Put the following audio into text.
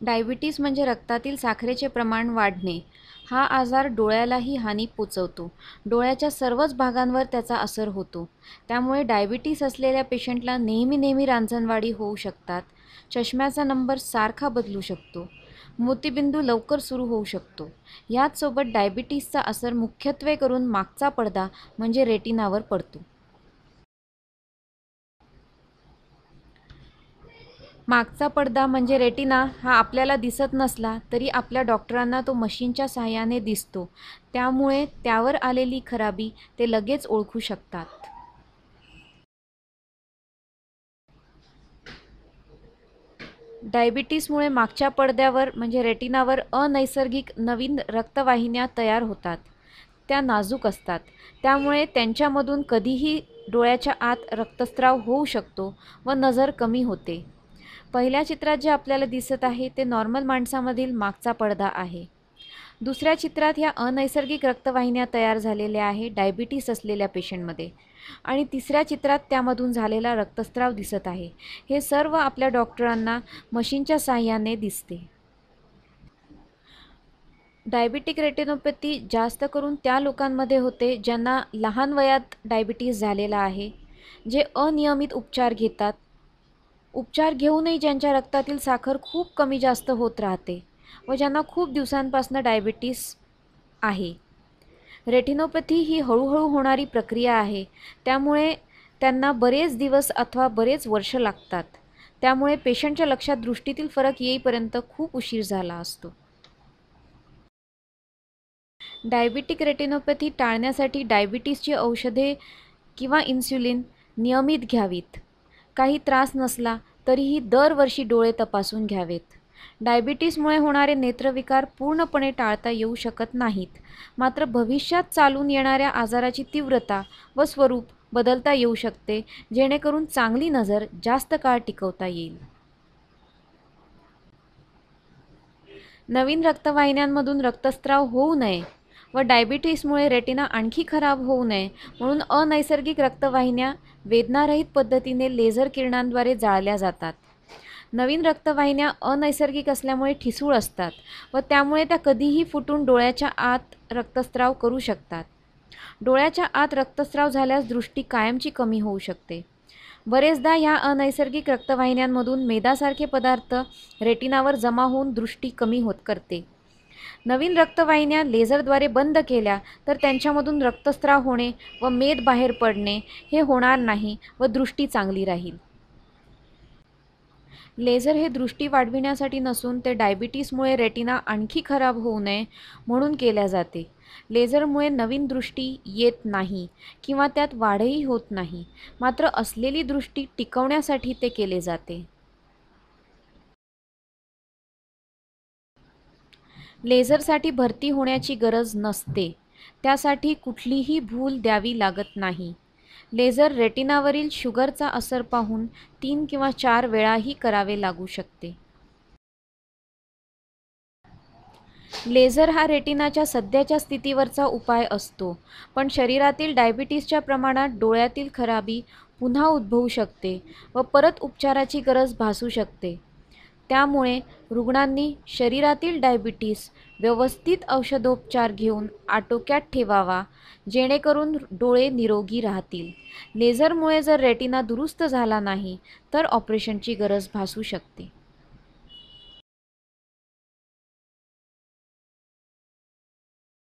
Diabetes म्हणजे रक्तातील साखरेचे प्रमाण वाढणे. हा आजार डोळ्यालाही हानी पोचवतो. डोळ्याच्या सर्वच भागांवर त्याचा असर होतो. त्यामुळे डायबिटीस असलेल्या पेशंटला नेहमी रांजणवाडी होऊ शकतात. चष्म्याचा नंबर सारखा बदलू शकतो. मोतीबिंदू लवकर सुरू होऊ शकतो. याचसोबत डायबिटीसचा असर मुख्यत्वे करून मागचा पडदा म्हणजे रेटिनावर पडतो. मागचा पडदा म्हणजे रेटिना हा आपल्याला दिसत नसला तरी आपल्या डॉक्टरांना तो मशीनच्या साहाय्याने दिसतो. त्यामुळे त्यावर आलेली खराबी ते लगेच ओळखू शकतात. डायबिटीसमुळे मागच्या पडद्यावर म्हणजे रेटिनावर अनैसर्गिक नवीन रक्तवाहिन्या तयार होतात. त्या नाजूक असतात. त्यामुळे त्यांच्यामधून कधीही डोळ्याच्या आत रक्तस्राव होऊ शकतो व नजर कमी होते. पहिल्या चित्रात जे आपल्याला दिसत आहे ते नॉर्मल माणसामधील मागचा पडदा आहे. दुसऱ्या चित्रात ह्या अनैसर्गिक रक्तवाहिन्या तयार झालेल्या आहे डायबिटीस असलेल्या पेशंटमध्ये. आणि तिसऱ्या चित्रात त्यामधून झालेला रक्तस्राव दिसत आहे. हे सर्व आपल्या डॉक्टरांना मशीनच्या साहाय्याने दिसते. डायबिटिक रेटिनोपॅथी जास्त करून त्या लोकांमध्ये होते ज्यांना लहान वयात डायबिटीस झालेला आहे, जे अनियमित उपचार घेतात. उपचार घेऊनही ज्यांच्या रक्तातील साखर खूप कमी जास्त होत राहते व ज्यांना खूप दिवसांपासून डायबिटीस आहे. रेटिनोपॅथी ही हळूहळू होणारी प्रक्रिया आहे. त्यामुळे त्यांना बरेच दिवस अथवा बरेच वर्ष लागतात. त्यामुळे पेशंटच्या लक्षात दृष्टीतील फरक येईपर्यंत खूप उशीर झाला असतो. डायबिटिक रेटिनोपॅथी टाळण्यासाठी डायबिटीसची औषधे किंवा इन्सुलिन नियमित घ्यावीत. काही त्रास नसला तरीही दरवर्षी डोळे तपासून घ्यावेत. डायबिटीसमुळे होणारे नेत्रविकार पूर्णपणे टाळता येऊ शकत नाहीत. मात्र भविष्यात चालून येणाऱ्या आजाराची तीव्रता व स्वरूप बदलता येऊ शकते, जेणेकरून चांगली नजर जास्त काळ टिकवता येईल. नवीन रक्तवाहिन्यांमधून रक्तस्राव होऊ नये व डायबिटीसमुळे रेटिना आणखी खराब होऊ नये म्हणून अनैसर्गिक रक्तवाहिन्या वेदनारहित पद्धतीने लेझर किरणांद्वारे जाळल्या जातात. नवीन रक्तवाहिन्या अनैसर्गिक असल्यामुळे ठिसूळ असतात व त्यामुळे त्या कधीही फुटून डोळ्याच्या आत रक्तस्राव करू शकतात. डोळ्याच्या आत रक्तस्राव झाल्यास दृष्टी कायमची कमी होऊ शकते. बरेचदा ह्या अनैसर्गिक रक्तवाहिन्यांमधून मेदासारखे पदार्थ रेटिनावर जमा होऊन दृष्टी कमी करते. नवीन रक्तवाहिन्या लेझरद्वारे बंद केल्या तर त्यांच्यामधून रक्तस्राव होणे व मेद बाहेर पडणे हे होणार नाही व दृष्टी चांगली राहील. लेझर हे दृष्टी वाढविण्यासाठी नसून ते डायबिटीसमुळे रेटिना आणखी खराब होऊ नये म्हणून केल्या जाते. लेझरमुळे नवीन दृष्टी येत नाही किंवा त्यात वाढही होत नाही. मात्र असलेली दृष्टी टिकवण्यासाठी ते केले जाते. लेझरसाठी भरती होण्याची गरज नसते. त्यासाठी कुठलीही भूल द्यावी लागत नाही. लेझर रेटिनावरील शुगरचा असर पाहून 3 किंवा 4 वेळाही करावे लागू शकते. लेझर हा रेटिनाच्या सध्याच्या स्थितीवरचा उपाय असतो, पण शरीरातील डायबिटीसच्या प्रमाणात डोळ्यातील खराबी पुन्हा उद्भवू शकते व परत उपचाराची गरज भासू शकते. त्यामुळे रुग्णांनी शरीरातील डायबिटीस व्यवस्थित औषधोपचार घेऊन आटोक्यात ठेवावा, जेणेकरून डोळे निरोगी राहतील. लेझरमुळे जर रेटिना दुरुस्त झाला नाही तर ऑपरेशनची गरज भासू शकते.